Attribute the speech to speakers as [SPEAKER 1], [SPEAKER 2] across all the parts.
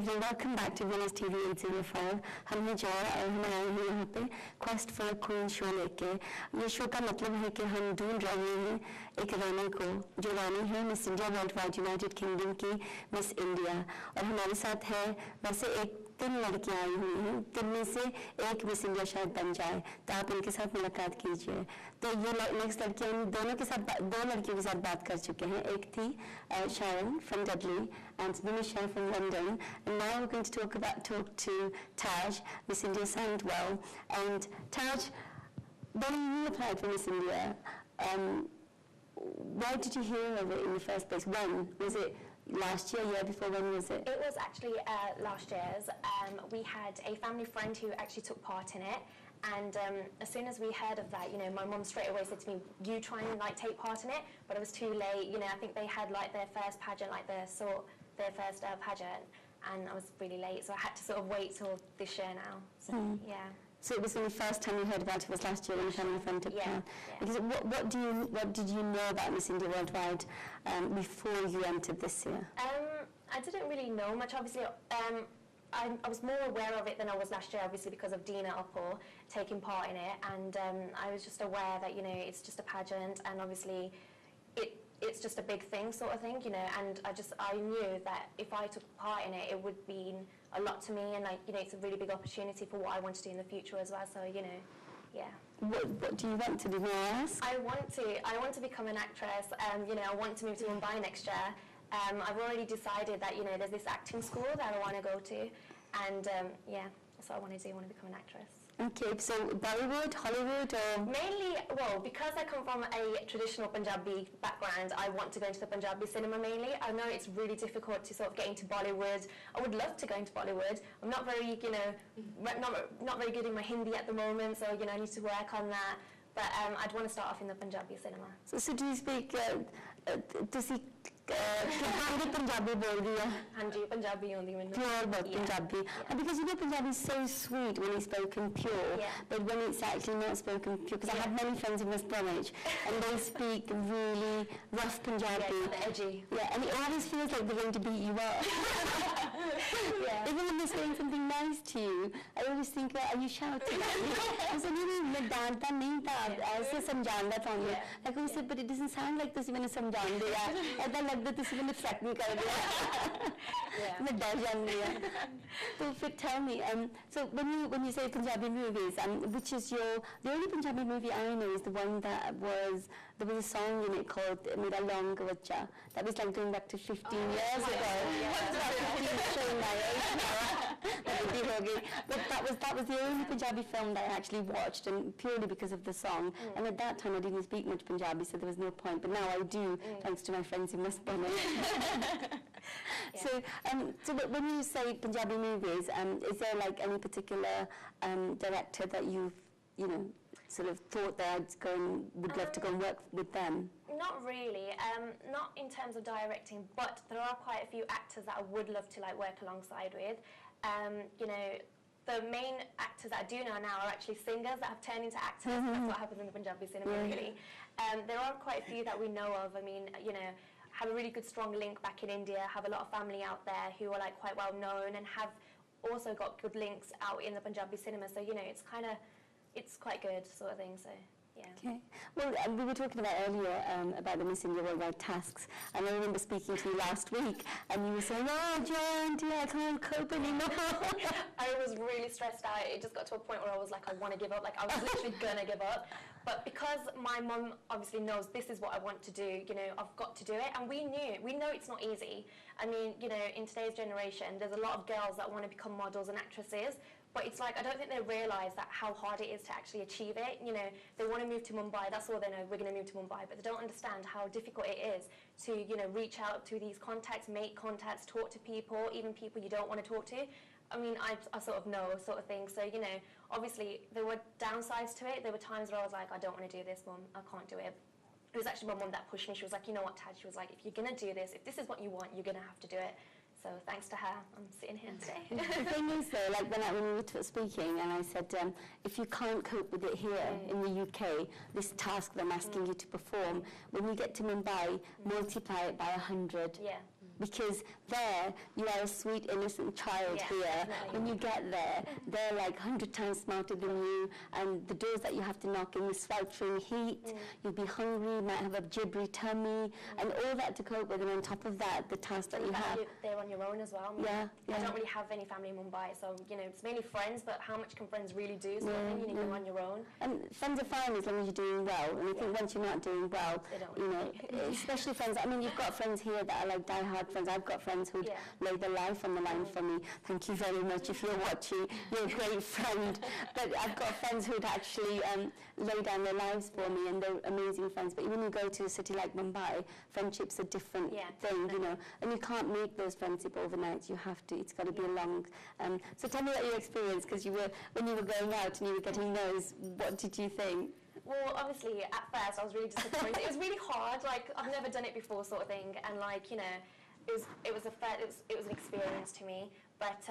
[SPEAKER 1] evening. Welcome back to Winners TV 805. हम हैं Joy और हम आए हैं यहाँ पे क्वेस्ट फॉर क्वीन शो लेके। ये शो का मतलब है कि हम ढूंढ रहे हैं एक रानी को, जो रानी है miss India world wide United kingdom की मिस इंडिया। और हमारे साथ है वैसे 3 लड़कियां आई हुई हैं, 3 में से एक मिस इंडिया शायद बन जाए, तो आप इनके साथ मुलाकात कीजिए। तो ये नेक्स्ट लड़कियां दो लड़कियों के साथ बात कर चुके हैं। एक थी Sharon from Dudley and Nimisha from London, and now we're going to talk to Taj, Miss India Sandwell. And Taj, when you applied for Miss India, why did you hear of it in the first place? When was it? Last year, year before, when was it?
[SPEAKER 2] It was actually last year's. We had a family friend who actually took part in it, and as soon as we heard of that, my mum straight away said to me, "You try and take part in it," but it was too late. I think they had their first pageant, their first pageant, and I was really late, so I had to sort of wait till this year now. So yeah.
[SPEAKER 1] So it was the first time you heard about it was last year when your family friend took part.
[SPEAKER 2] Yeah.
[SPEAKER 1] Because what did you know about Miss India Worldwide before you entered this year?
[SPEAKER 2] I didn't really know much. Obviously, I was more aware of it than I was last year, obviously because of Dina Uppal taking part in it, and I was just aware that it's just a pageant, and obviously it's just a big thing sort of thing, and I knew that if I took part in it, it would mean a lot to me, and it's a really big opportunity for what I want to do in the future as well. So yeah.
[SPEAKER 1] What do you want to do? May I ask?
[SPEAKER 2] I want to become an actress. I want to move to Mumbai next year. I've already decided that there's this acting school that I want to go to, and that's what I want to do. I want to become an actress.
[SPEAKER 1] Okay, so Bollywood, Hollywood, or
[SPEAKER 2] mainly, because I come from a traditional Punjabi background, I want to go into the Punjabi cinema mainly. I know it's really difficult to sort of get into Bollywood. I would love to go into Bollywood. I'm not very, not very good in my Hindi at the moment, so I need to work on that. But I'd want to start off in the Punjabi cinema.
[SPEAKER 1] So do you speak? Punjabi bol rahi hai?
[SPEAKER 2] हाँ जी, Punjabi आती है
[SPEAKER 1] Pure Punjabi. Because Punjabi is so sweet when it's spoken pure, but when it's actually not spoken pure, because I have many friends in West Bromwich, and they speak really rough Punjabi.
[SPEAKER 2] Yeah, edgy.
[SPEAKER 1] Yeah, and it always feels like they're going to beat you up. Even when they're saying something nice to you, I always think, are you shouting at me? I said, मैं डांटता नहीं था, ऐसे समझाना था उन्हें. Like I said, but it doesn't sound like this मैंने समझान दिया. ऐसा लगता तुसी मैंने threaten कर दिया. मैं डर जाती हूँ. So tell me, so when you say Punjabi movies, which is the only Punjabi movie I know is the one there was a song in it called Mera Long Gavacha. That was going back to 15 years ago. Showing my age now. But that was the only Punjabi film that I actually watched, and purely because of the song. And at that time I didn't speak much Punjabi, so there was no point. But now I do, thanks to my friends in West Bromwich. So when you say Punjabi movies, is there any particular director that you've sort of thought that would love to go and work with them?
[SPEAKER 2] Not really, not in terms of directing, but there are quite a few actors that I would love to work alongside with. The main actors that I do know now are actually singers that have turned into actors. That's what happens in the Punjabi cinema, really. There are quite a few that we know of. I mean, have a really good strong link back in India, have a lot of family out there who are quite well known, and have also got good links out in the Punjabi cinema. So it's quite good sort of thing. So yeah.
[SPEAKER 1] Okay. Well, we were talking about earlier about the Miss India Worldwide tasks, and I remember speaking to you last week, and you were saying, "Oh, Jan, I can't cope anymore."
[SPEAKER 2] I was really stressed out. It just got to a point where I was I want to give up. I was literally gonna give up. But because my mum obviously knows this is what I want to do, I've got to do it. And we know it's not easy. I mean, in today's generation, there's a lot of girls that want to become models and actresses. But it's I don't think they realise that how hard it is to actually achieve it. They want to move to Mumbai, that's all they know, we're going to move to Mumbai. But they don't understand how difficult it is to, reach out to these contacts, make contacts, talk to people, even people you don't want to talk to. I mean, I sort of know sort of thing. So, obviously there were downsides to it. There were times where I was I don't want to do this, Mum, I can't do it. It was actually my mum that pushed me. She was you know what, Tad? She was if you're going to do this, if this is what you want, you're going to have to do it. So thanks to her, I'm sitting here today.
[SPEAKER 1] The thing is though, when we were speaking, and I said, if you can't cope with it here in the UK, this task that I'm asking you to perform, when you get to Mumbai, multiply it by 100.
[SPEAKER 2] Yeah.
[SPEAKER 1] because there you are a sweet innocent child here.
[SPEAKER 2] Definitely.
[SPEAKER 1] When you get there, they're like 100 times smarter than you, and the doors that you have to knock in the sweltering heat, you'll be hungry, you might have a gibbery tummy, and all that to cope with, and on top of that, the task that you have.
[SPEAKER 2] They're on your own as well.
[SPEAKER 1] Yeah.
[SPEAKER 2] I don't really have any family in Mumbai, so it's mainly friends, but how much can friends really do? So I think you're on your own.
[SPEAKER 1] And friends are fine as long as you're doing well, and I think once you're not doing well, especially friends, I mean, you've got friends here that are like die-hard friends. I've got friends who'd lay their life on the line for me. Thank you very much if you're watching. You're a great friend. But I've got friends who'd actually lay down their lives for me, and they're amazing friends. But when you go to a city like Mumbai, friendship's a different thing, and you can't make those friendships overnight. You have to. It's got to be a long. So tell me about your experience, because when you were going out and you were getting those, what did you think?
[SPEAKER 2] Well, obviously, at first I was really disappointed. It was really hard. Like, I've never done it before, sort of thing, and it was an experience to me. But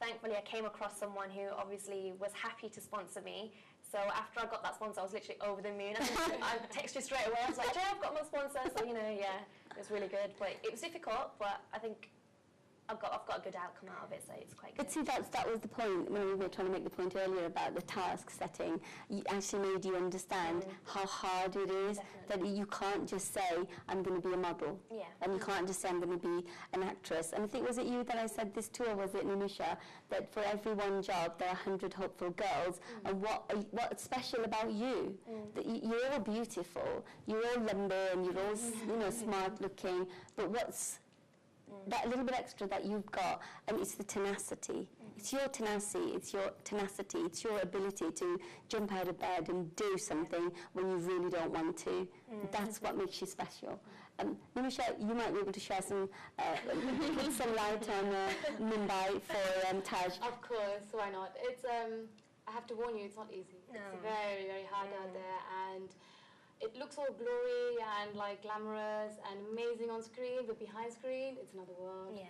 [SPEAKER 2] thankfully, I came across someone who obviously was happy to sponsor me. So after I got that sponsor, I was literally over the moon. I texted you straight away. I was like, "Joe, I've got my sponsor." So it was really good. But it was difficult. But I think I've got a good outcome out of it, so it's quite good.
[SPEAKER 1] But see, that was the point when we were trying to make the point earlier about the task setting. You actually made you understand how hard it is. That you can't just say, I'm going to be a model.
[SPEAKER 2] Yeah.
[SPEAKER 1] And you can't just say, I'm going to be an actress. And I think, was it you that I said this to, or was it Nimisha, that for every one job there are 100 hopeful girls, and what's special about you? That you're all beautiful, you're all lumber, and you're all smart looking, but what's that little bit extra that you've got, and it's the tenacity. It's your tenacity, it's your ability to jump out of bed and do something when you really don't want to. That's what makes you special. Nimisha, you might be able to share some, put some light on Mumbai for Taj.
[SPEAKER 3] Of course, why not? It's, I have to warn you, it's not easy.
[SPEAKER 2] No.
[SPEAKER 3] It's very, very hard out there, and it looks all glory and like glamorous and amazing on screen, but behind screen, it's another world.
[SPEAKER 2] Yeah.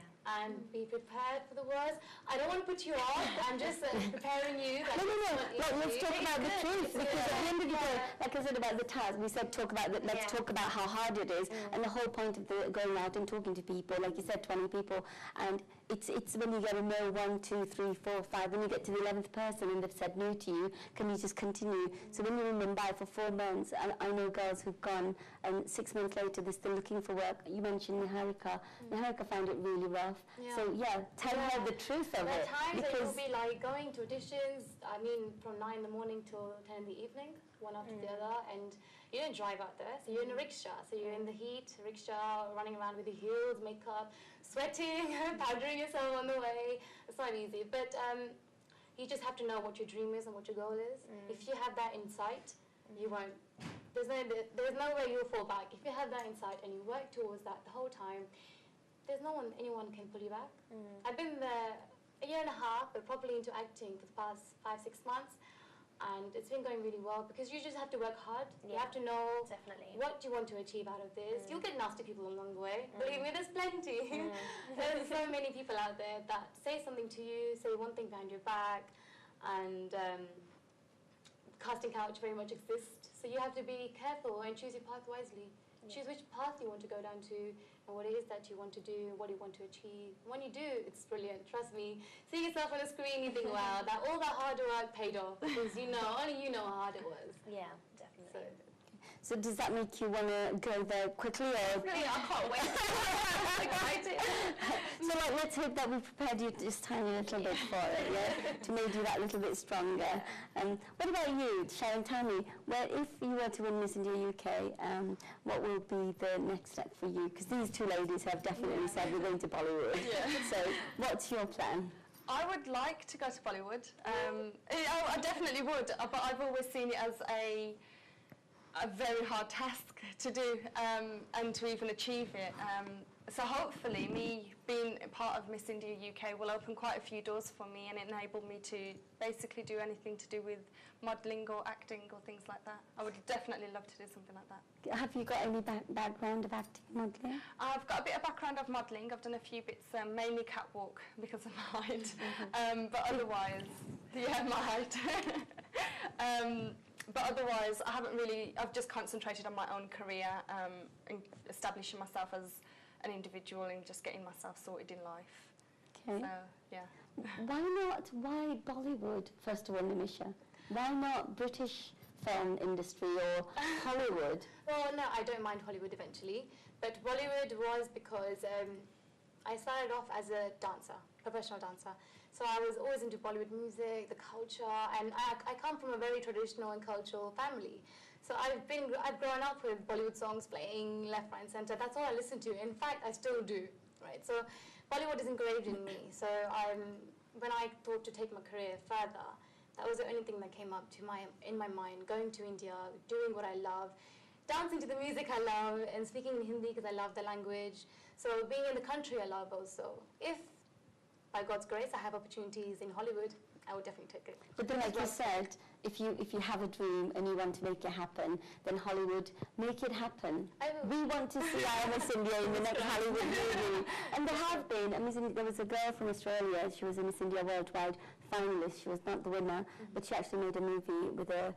[SPEAKER 3] And be prepared for the worst. I don't want to put you off. I'm just preparing you.
[SPEAKER 1] No. Let's talk about the truth, because at the end of the day, like I said about the task, we said let's talk about how hard it is, and the whole point of going out and talking to people, like you said, 20 people, and it's when you get to know 1, 2, 3, 4, 5, when you get to the 11th person and they've said no to you, can you just continue? So when you're in Mumbai for 4 months, and I know girls who've gone, and 6 months later they're still looking for work. You mentioned Niharika. Niharika found it really rough.
[SPEAKER 3] Yeah.
[SPEAKER 1] So tell her the truth of
[SPEAKER 3] there
[SPEAKER 1] it.
[SPEAKER 3] are times that you'll be like going to auditions, I mean, from 9 in the morning till 10 in the evening, one after the other, and you don't drive out there, so you're in a rickshaw, so you're in the heat, rickshaw, running around with your heels, makeup, sweating, powdering yourself on the way. It's not easy, but you just have to know what your dream is and what your goal is. If you have that in sight, you won't. There's no way you'll fall back. If you have that in sight and you work towards that the whole time, there's anyone can pull you back. I've been there a year and a half, but properly into acting for the past 5-6 months, and it's been going really well because you just have to work hard. You have to know what you want to achieve out of this. You'll get nasty people along the way. Believe me, there's plenty. There's so many people out there that say something to you, say one thing behind your back, and casting couch very much exists. So you have to be careful and choose your path wisely. Choose which path you want to go down to, and what it is that you want to do, what you want to achieve. When you do, it's brilliant. Trust me. See yourself on the screen, you think, wow, all that hard work paid off, because only you know how hard it was.
[SPEAKER 2] Yeah, definitely.
[SPEAKER 1] So does that make you want to go there quickly, or?
[SPEAKER 2] Really, I can't wait. I'm excited.
[SPEAKER 1] So let's hope that we prepared you just tiny little bit for it, to make you that little bit stronger. What about you, Sharon? Tell me, if you were to win Miss India UK, what will be the next step for you? Because these two ladies have definitely said we're going to Bollywood. So what's your plan?
[SPEAKER 4] I would like to go to Bollywood. I definitely would, but I've always seen it as a very hard task to do, and to even achieve it. So hopefully me being part of Miss India UK will open quite a few doors for me and enable me to basically do anything to do with modelling or acting or things like that. I would definitely love to do something like that.
[SPEAKER 1] Have you got any background of acting, modelling?
[SPEAKER 4] I've got a bit of background of modelling. I've done a few bits, mainly catwalk because of my height, but otherwise, my height. But otherwise, I've just concentrated on my own career and establishing myself as an individual and just getting myself sorted in life.
[SPEAKER 1] Okay.
[SPEAKER 4] So, yeah.
[SPEAKER 1] Why Bollywood, first of all, Nimisha? Why not British film industry or Hollywood?
[SPEAKER 3] Well, no, I don't mind Hollywood eventually, but Bollywood was because I started off as a dancer, professional dancer. So I was always into Bollywood music, the culture, and I come from a very traditional and cultural family. So I've grown up with Bollywood songs playing left, right, and centre. That's all I listen to. In fact, I still do, right? So Bollywood is engraved in me. So when I thought to take my career further, that was the only thing that came up in my mind. Going to India, doing what I love, dancing to the music I love, and speaking in Hindi because I love the language. So being in the country I love also. If, by God's grace, I have opportunities in Hollywood, I would definitely take it.
[SPEAKER 1] But then, like you said, if you have a dream and you want to make it happen, then Hollywood, make it happen. We want to see Miss India in the next Hollywood movie. And there have been. I mean, there was a girl from Australia, she was a Miss India Worldwide finalist. She was not the winner, but she actually made a movie with a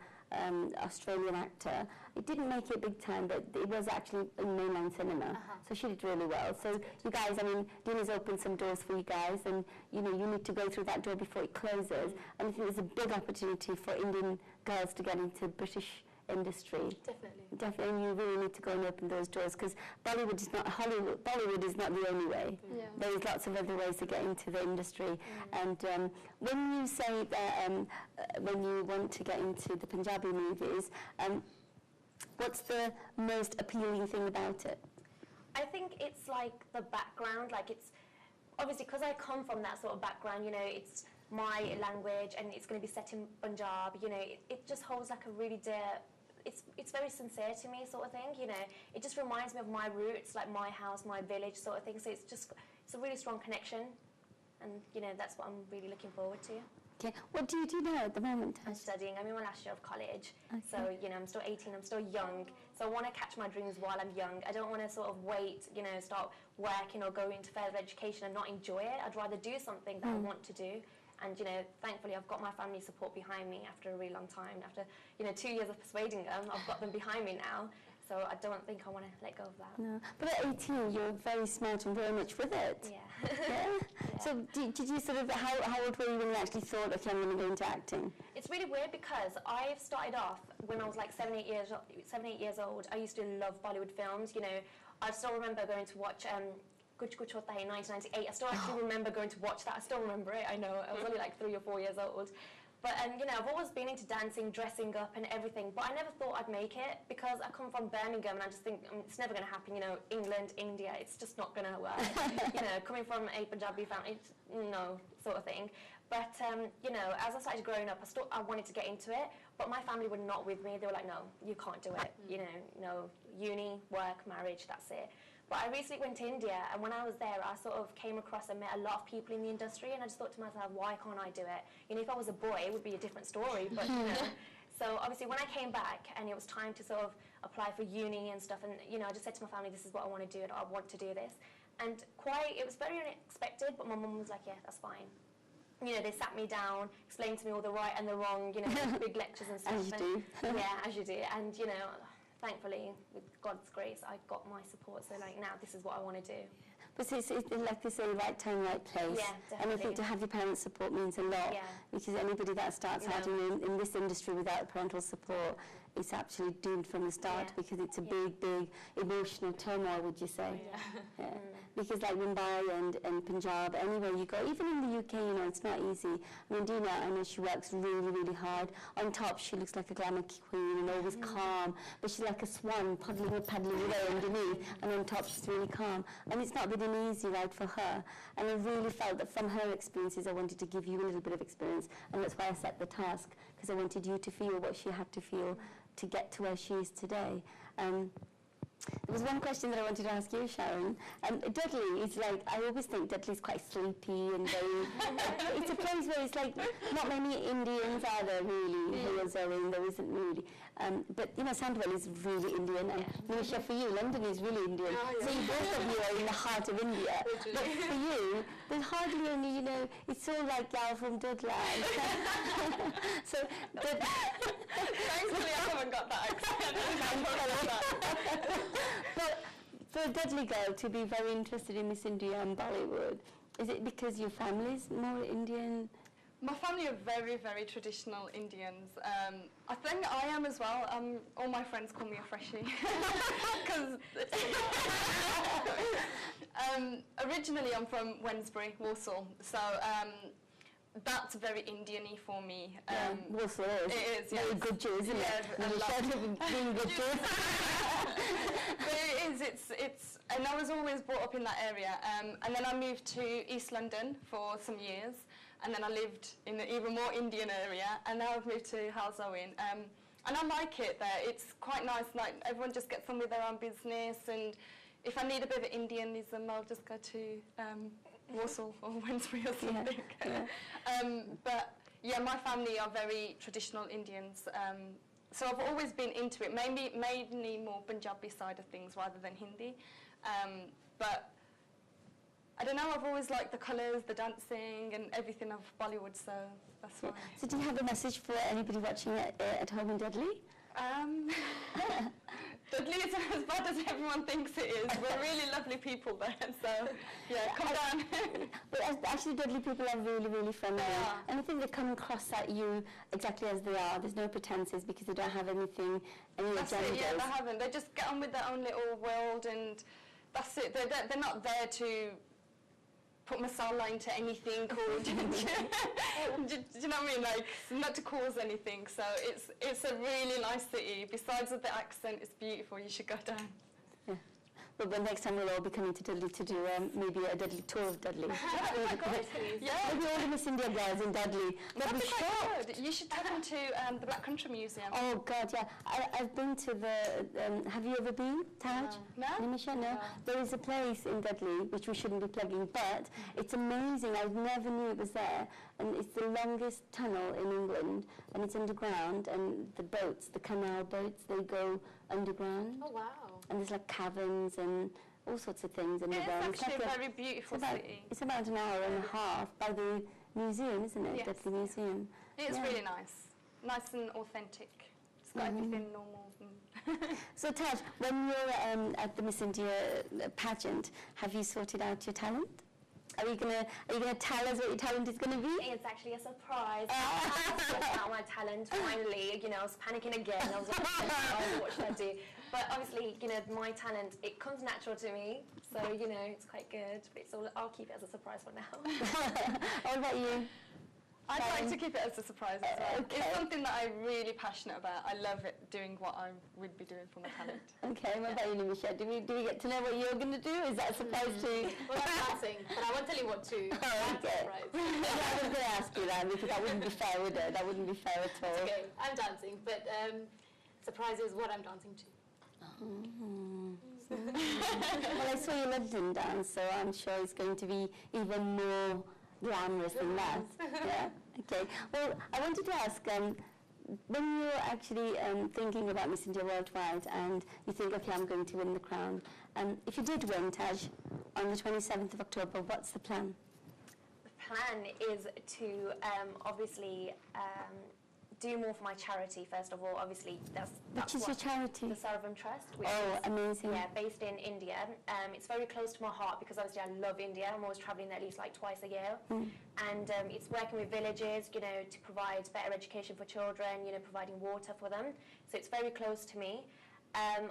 [SPEAKER 1] Australian actor. It didn't make it big time, but it was actually in mainline cinema. So she did really well. So you guys, I mean, Dina's opened some doors for you guys, and you know, you need to go through that door before it closes. And I think there's a big opportunity for Indian girls to get into British industry. Definitely, and you really need to go and open those doors, because Bollywood is not Hollywood. Bollywood is not the only way.
[SPEAKER 3] Yeah.
[SPEAKER 1] There's lots of other ways to get into the industry. And when you say that when you want to get into the Punjabi movies, what's the most appealing thing about it?
[SPEAKER 2] I think it's like the background, like it's obviously because I come from that sort of background, you know, it's my language and it's going to be set in Punjab, you know, it just holds like a really dear, it's very sincere to me sort of thing, you know, it just reminds me of my roots, like my house, my village sort of thing, so it's a really strong connection, and you know, that's what I'm really looking forward to.
[SPEAKER 1] Okay, what do you do now at the moment?
[SPEAKER 2] I'm studying, I'm in my last year of college,
[SPEAKER 1] Okay.
[SPEAKER 2] so you know, I'm still 18, I'm still young, so I want to catch my dreams while I'm young. I don't want to sort of wait, you know, start working or go into further education and not enjoy it. I'd rather do something that I want to do. And, you know, thankfully I've got my family support behind me after a really long time. After, you know, 2 years of persuading them, I've got them behind me now. So I don't think I want to let go of that.
[SPEAKER 1] No, but at 18, you're very smart and very much with it.
[SPEAKER 2] Yeah.
[SPEAKER 1] Yeah? So did you sort of, how old were you when you actually thought, okay, I'm going to go into acting?
[SPEAKER 2] It's really weird because I've started off when I was like 7, 8 years old. I used to love Bollywood films. You know, I still remember going to watch Kuch Kuch Hota Hai in 1998. I still actually remember going to watch that. I still remember it. I know. I was only like 3 or 4 years old. But, you know, I've always been into dancing, dressing up and everything, but I never thought I'd make it because I come from Birmingham and I just think it's never going to happen, you know, England, India, it's just not going to work. You know, coming from a Punjabi family, it's no sort of thing. But, you know, as I started growing up, I wanted to get into it, but my family were not with me. They were like, no, you can't do it. You know, no, uni, work, marriage, that's it. But I recently went to India, and when I was there, I sort of came across and met a lot of people in the industry, and I just thought to myself, why can't I do it? You know, if I was a boy, it would be a different story, but, you know. So obviously when I came back, and it was time to sort of apply for uni and stuff, and, you know, I just said to my family, this is what I want to do, and I want to do this. And it was very unexpected, but my mum was like, yeah, that's fine. You know, they sat me down, explained to me all the right and the wrong, you know, big lectures and stuff.
[SPEAKER 1] As you do.
[SPEAKER 2] Yeah, as you do. And, you know, thankfully, with God's grace, I got my support. So, like, now this is what I want to do.
[SPEAKER 1] But it's like they say, right time, right place.
[SPEAKER 2] Yeah, definitely.
[SPEAKER 1] And I think to have your parents' support means a lot.
[SPEAKER 2] Yeah.
[SPEAKER 1] Because anybody that starts out in this industry without parental support, it's actually doomed from the start, because it's a big emotional turmoil, would you say? Yeah. Because like Mumbai and Punjab, anywhere you go, even in the UK, you know, it's not easy. I mean, Dina, I know she works really, really hard. On top, she looks like a glamour queen and always calm, but she's like a swan paddling away underneath, and on top she's really calm. And it's not been an easy ride for her. And I really felt that from her experiences, I wanted to give you a little bit of experience, and that's why I set the task, because I wanted you to feel what she had to feel to get to where she is today. There was one question that I wanted to ask you, Sharon. Dudley is like, I always think Dudley's quite sleepy and very, it's a place where it's like, not many Indians are there really, who are Zoe, there isn't really. But, you know, Sandwell is really Indian, and Nisha, for you, London is really Indian. So you both of you are in the heart of India. But for you, there's hardly any, you know, it's all like gal from Dudley. So,
[SPEAKER 4] Thankfully, I haven't got that accent.
[SPEAKER 1] but For a Dudley girl to be very interested in Miss India and Bollywood, is it because your family's more Indian?
[SPEAKER 4] My family are very, very traditional Indians. I think I am as well. All my friends call me a freshie. 'Cause originally I'm from Wednesbury, Warsaw, so that's very Indian-y for me.
[SPEAKER 1] Warsaw is.
[SPEAKER 4] It is,
[SPEAKER 1] Very
[SPEAKER 4] yes.
[SPEAKER 1] good Jew, isn't
[SPEAKER 4] Yeah,
[SPEAKER 1] it?
[SPEAKER 4] I
[SPEAKER 1] You
[SPEAKER 4] love
[SPEAKER 1] shout of being good Jew.
[SPEAKER 4] But it is, it's, and I was always brought up in that area. And then I moved to East London for some years, and then I lived in the even more Indian area, and now I've moved to Halesowen. And I like it there. It's quite nice, like everyone just gets on with their own business, and if I need a bit of Indianism, I'll just go to Warsaw or Wednesbury or something. But yeah, my family are very traditional Indians. So I've always been into it, mainly more Punjabi side of things rather than Hindi. But I don't know, I've always liked the colours, the dancing and everything of Bollywood, so that's why.
[SPEAKER 1] So do you have a message for anybody watching at home in Dudley?
[SPEAKER 4] Dudley isn't as bad as everyone thinks it is. We're really lovely people there, so yeah, come down.
[SPEAKER 1] But actually Dudley people are really, really friendly.
[SPEAKER 4] They are.
[SPEAKER 1] And I think they come across at you exactly as they are. There's no pretenses because they don't have any
[SPEAKER 4] That's
[SPEAKER 1] agendas.
[SPEAKER 4] it, yeah, they haven't. They just get on with their own little world, and that's it. They're not there to put masala into anything or do you know what I mean? Like, not to cause anything. So it's a really nice city. Besides with the accent, it's beautiful. You should go down.
[SPEAKER 1] Yeah. But next time we'll all be coming to Dudley to do maybe a Dudley tour of Dudley.
[SPEAKER 4] Yeah.
[SPEAKER 1] Maybe all the Miss India girls in Dudley.
[SPEAKER 4] That'd be quite good. You should take them to the Black Country Museum.
[SPEAKER 1] Oh God, yeah. I've been to the. Have you ever been, Taj?
[SPEAKER 4] No.
[SPEAKER 1] Nimisha, no.
[SPEAKER 3] No.
[SPEAKER 1] There is a place in Dudley which we shouldn't be plugging, but it's amazing. I never knew it was there, and it's the longest tunnel in England, and it's underground. And the boats, the canal boats, they go underground,
[SPEAKER 3] Oh wow.
[SPEAKER 1] and there's like caverns and all sorts of things in
[SPEAKER 4] It's
[SPEAKER 1] there.
[SPEAKER 4] actually
[SPEAKER 1] like
[SPEAKER 4] a very beautiful city.
[SPEAKER 1] it's about an hour and a half by the museum, isn't it?
[SPEAKER 4] Yes.
[SPEAKER 1] Dudley Museum.
[SPEAKER 4] It's
[SPEAKER 1] Yeah.
[SPEAKER 4] really nice and authentic. It's got everything normal.
[SPEAKER 1] So Taj, when you're at the Miss India pageant, have you sorted out your talent? Are you gonna tell us what your talent is gonna be?
[SPEAKER 2] It's actually a surprise. I sorted out my talent finally. You know, I was panicking again. I was like, oh, what should I do? But obviously, you know, my talent, it comes natural to me. So, you know, it's quite good. But it's all, I'll keep it as a surprise for now.
[SPEAKER 1] What about you?
[SPEAKER 4] I'd like to keep it as a surprise as well.
[SPEAKER 1] Okay.
[SPEAKER 4] It's something that I'm really passionate about. I love it, doing what I would be doing for my talent.
[SPEAKER 1] Okay, what about you, Nimisha? Do we get to know what you're going to do? Is that a surprise too?
[SPEAKER 3] Well, I'm dancing, but I won't tell you what to.
[SPEAKER 1] Oh, okay.
[SPEAKER 3] Right.
[SPEAKER 1] Yeah, I was going to ask you that because that wouldn't be fair, would it? That wouldn't be fair at all.
[SPEAKER 3] Okay, I'm dancing, but surprise is what I'm dancing to.
[SPEAKER 1] Well, I saw your London dance, so I'm sure it's going to be even more glamorous than that. Yeah. Okay. Well, I wanted to ask, when you're actually thinking about Miss India Worldwide and you think, okay, I'm going to win the crown, if you did win, Taj, on the 27th of October, what's the plan?
[SPEAKER 2] The plan is to obviously do more for my charity, first of all. Obviously, that's
[SPEAKER 1] Which is your charity?
[SPEAKER 2] the Saravam Trust, which
[SPEAKER 1] Oh,
[SPEAKER 2] is
[SPEAKER 1] amazing.
[SPEAKER 2] yeah, based in India. It's very close to my heart because obviously I love India. I'm always travelling there at least like twice a year. And it's working with villages, you know, to provide better education for children, you know, providing water for them. So it's very close to me.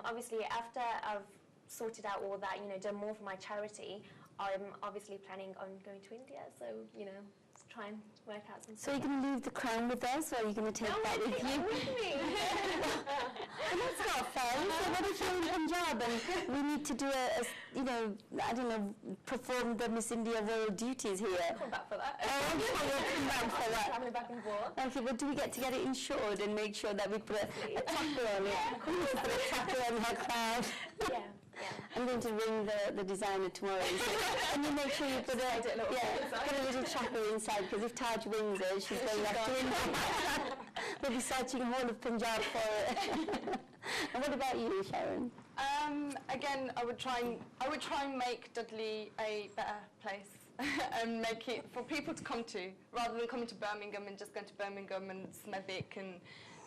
[SPEAKER 2] Obviously, after I've sorted out all that, you know, done more for my charity, I'm obviously planning on going to India. So, you know, try and work out some
[SPEAKER 1] So you're going to leave the crown with us, or are you going to take that with you?
[SPEAKER 2] with me.
[SPEAKER 1] Well, that's not fair. So what if you're in Punjab and we need to do you know, I don't know, perform the Miss India royal duties here?
[SPEAKER 2] Come back for that.
[SPEAKER 1] Oh, okay, we'll come back for that.
[SPEAKER 2] Travelling back and forth.
[SPEAKER 1] Okay, but do we get to get it insured and make sure that we put a tackle on it? We need to put a tackle on her crown.
[SPEAKER 2] Yeah.
[SPEAKER 1] I'm going to ring the designer tomorrow and you make sure you put a little tracker inside, because if Taj wins it, she's going back to India. We'll be searching all of Punjab for it. And what about you, Sharon?
[SPEAKER 4] Again, I would try and make Dudley a better place and make it for people to come to, rather than coming to Birmingham and just going to Birmingham and Smethwick. And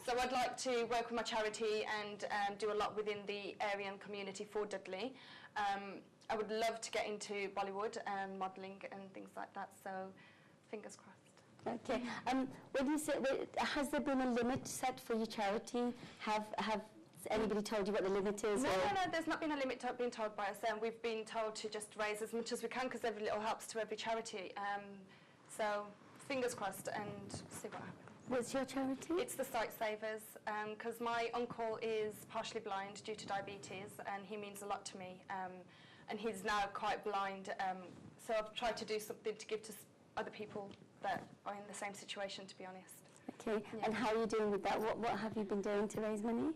[SPEAKER 4] so I'd like to work with my charity and do a lot within the area and community for Dudley. I would love to get into Bollywood and modelling and things like that, so fingers crossed.
[SPEAKER 1] Okay. When you say, has there been a limit set for your charity? Have anybody told you what the limit is?
[SPEAKER 4] No, there's not been a limit being told by us. We've been told to just raise as much as we can because every little helps to every charity. So fingers crossed and see what happens.
[SPEAKER 1] What's your charity?
[SPEAKER 4] It's the Sight Savers, because my uncle is partially blind due to diabetes, and he means a lot to me. And he's now quite blind, so I've tried to do something to give to other people that are in the same situation, to be honest.
[SPEAKER 1] Okay,
[SPEAKER 4] yeah.
[SPEAKER 1] And how are you doing with that? What have you been doing to raise money?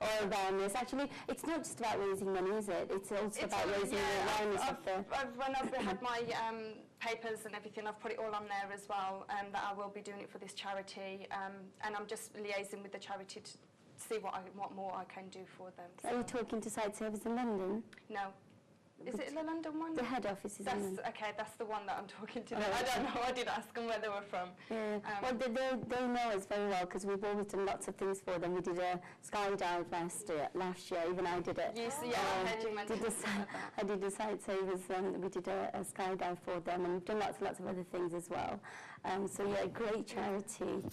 [SPEAKER 1] Or awareness? Actually, it's not just about raising money, is it? It's also about raising the awareness of the...
[SPEAKER 4] When I've had my papers and everything, I've put it all on there as well, that I will be doing it for this charity, and I'm just liaising with the charity to see what more I can do for them. So.
[SPEAKER 1] Are you talking to Sight Savers in London?
[SPEAKER 4] No. Is it the London one?
[SPEAKER 1] The head office is in London.
[SPEAKER 4] Okay, that's the one that I'm talking to. I don't know. I did ask them where they were from.
[SPEAKER 1] Yeah. Well, they know us very well because we've always done lots of things for them. We did a skydive last year. Even I did it.
[SPEAKER 4] Yes, yeah, I heard you mention that.
[SPEAKER 1] I did the Sight Savers. We did a skydive for them, and we've done lots of other things as well. So yeah, great charity.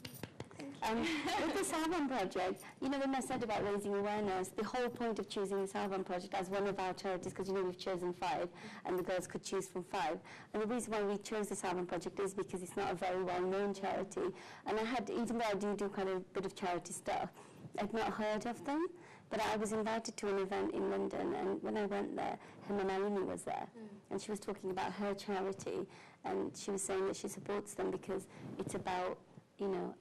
[SPEAKER 1] With the Salvan Project, you know, when I said about raising awareness, the whole point of choosing the Salvan Project as one of our charities, because, you know, we've chosen 5 and the girls could choose from 5. And the reason why we chose the Salvan Project is because it's not a very well-known charity. And I had, even though I do quite a bit of charity stuff, I'd not heard of them. But I was invited to an event in London, and when I went there, Hema Malini was there. And she was talking about her charity, and she was saying that she supports them because it's about, you know,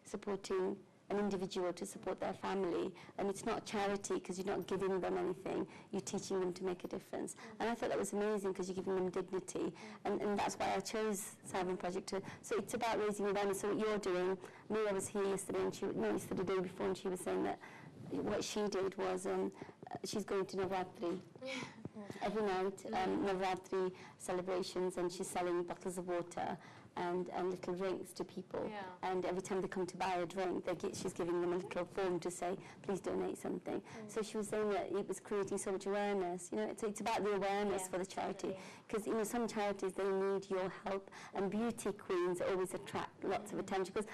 [SPEAKER 1] supporting an individual to support their family, and it's not charity because you're not giving them anything, you're teaching them to make a difference. And I thought that was amazing because you're giving them dignity, and that's why I chose Salvan Project so it's about raising awareness. So what you're doing, Mia was here yesterday, and yesterday, the day before, and she was saying that what she did was she's going to Navratri every night, Navratri celebrations, and she's selling bottles of water and little drinks to people.
[SPEAKER 3] Yeah.
[SPEAKER 1] And every time they come to buy a drink, she's giving them a little form to say, please donate something. So she was saying that it was creating so much awareness. You know, it's about the awareness for the charity. Because, you know, some charities, they need your help. And beauty queens always attract lots of attention. Because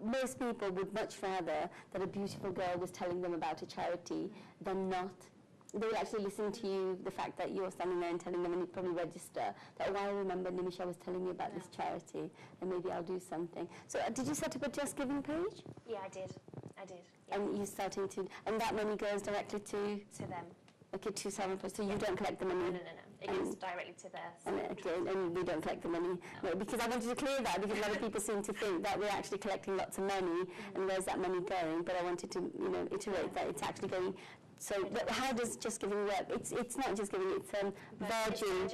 [SPEAKER 1] most people would much rather that a beautiful girl was telling them about a charity than not. They will actually listen to you, the fact that you're standing there and telling them, and you probably register that, I remember Nimisha was telling me about this charity, and maybe I'll do something. So did you set up a Just Giving page?
[SPEAKER 2] Yeah, I did. Yeah.
[SPEAKER 1] And you're starting to, and that money goes directly to
[SPEAKER 2] them.
[SPEAKER 1] Okay, to Salvan Project. So you don't collect the money?
[SPEAKER 2] No. It goes directly to theirs.
[SPEAKER 1] And we don't collect the money. No, because I wanted to clear that, because a lot of people seem to think that we're actually collecting lots of money, and where's that money going? But I wanted to, you know, iterate that it's actually going. So, but how does Just Giving work? It's not Just Giving, it's Virgin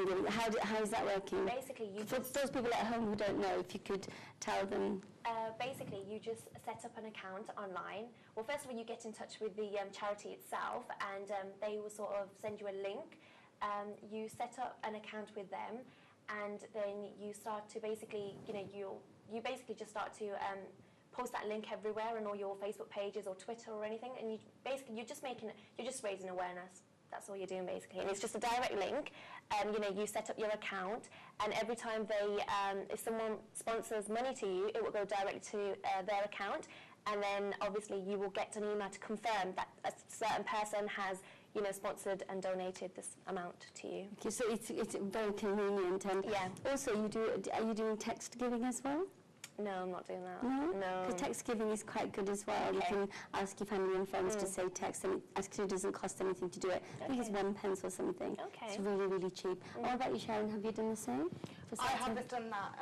[SPEAKER 1] Giving. How is that working?
[SPEAKER 2] Basically,
[SPEAKER 1] for those people at home who don't know, if you could tell them.
[SPEAKER 2] Basically, you just set up an account online. Well, first of all, you get in touch with the charity itself, and they will sort of send you a link. You set up an account with them, and then you start to basically, you know, you basically just start to post that link everywhere on all your Facebook pages or Twitter or anything, and you're just raising awareness. That's all you're doing basically, and it's just a direct link. You know, you set up your account, and every time if someone sponsors money to you, it will go directly to their account, and then obviously you will get an email to confirm that a certain person has, you know, sponsored and donated this amount to you. Okay,
[SPEAKER 1] so it's very convenient, and also are you doing text giving as well?
[SPEAKER 2] No, I'm not doing that.
[SPEAKER 1] No? Because text giving is quite good as well. Okay. You can ask your family and friends to say text, and it actually doesn't cost anything to do it. I think it's 1 pence or something.
[SPEAKER 2] Okay.
[SPEAKER 1] It's really, really cheap. What about you, Sharon? Have you done the same?
[SPEAKER 4] I haven't done that.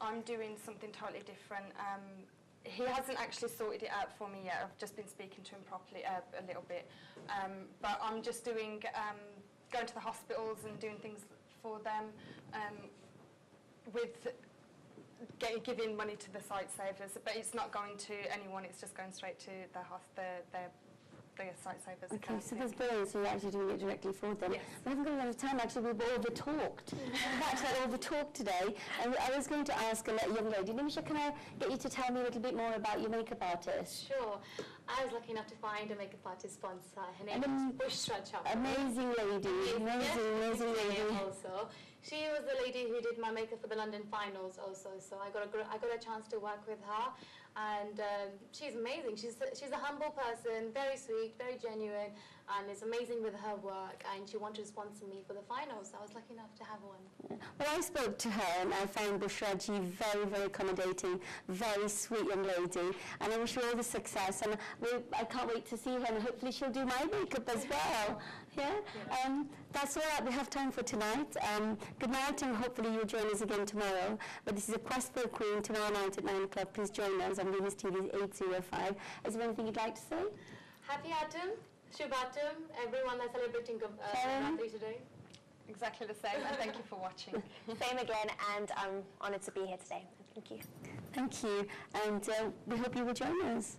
[SPEAKER 4] I'm doing something totally different. He hasn't actually sorted it out for me yet. I've just been speaking to him properly a little bit. But I'm just doing, going to the hospitals and doing things for them with giving money to the Sight Savers, but it's not going to anyone, it's just going straight to their the site savers
[SPEAKER 1] Okay,
[SPEAKER 4] account.
[SPEAKER 1] so there's brilliant, so you're actually doing it directly for them.
[SPEAKER 4] Yes.
[SPEAKER 1] We haven't got a lot of time, actually, we've over-talked. We've actually over-talked today, and I was going to ask a young lady, Nimisha, can I get you to tell me a little bit more about your makeup artist?
[SPEAKER 3] Sure. I was lucky enough to find a makeup artist sponsor. Her name is Bushra Chopra.
[SPEAKER 1] Amazing lady, amazing lady.
[SPEAKER 3] Also, she was the lady who did my makeup for the London finals also. So I got a chance to work with her, and she's amazing. She's a humble person, very sweet, very genuine, and is amazing with her work. And she wanted to sponsor me for the finals. So I was lucky enough to have one.
[SPEAKER 1] Well, I spoke to her and I found Bushraji very, very accommodating, very sweet young lady, and I wish her all the success, and I can't wait to see her, and hopefully she'll do my makeup as well. Yeah? That's all right, we have time for tonight. Good night, and hopefully you'll join us again tomorrow. But this is A Quest for a Queen tomorrow night at 9 o'clock. Please join us on Venus TV 805. Is there anything you'd like to say?
[SPEAKER 3] Happy Atom, Shubhatam, everyone that's celebrating Navratri today.
[SPEAKER 4] Exactly the same, and thank you for watching.
[SPEAKER 2] Same again, and I'm honoured to be here today. Thank you.
[SPEAKER 1] Thank you, and we hope you will join us.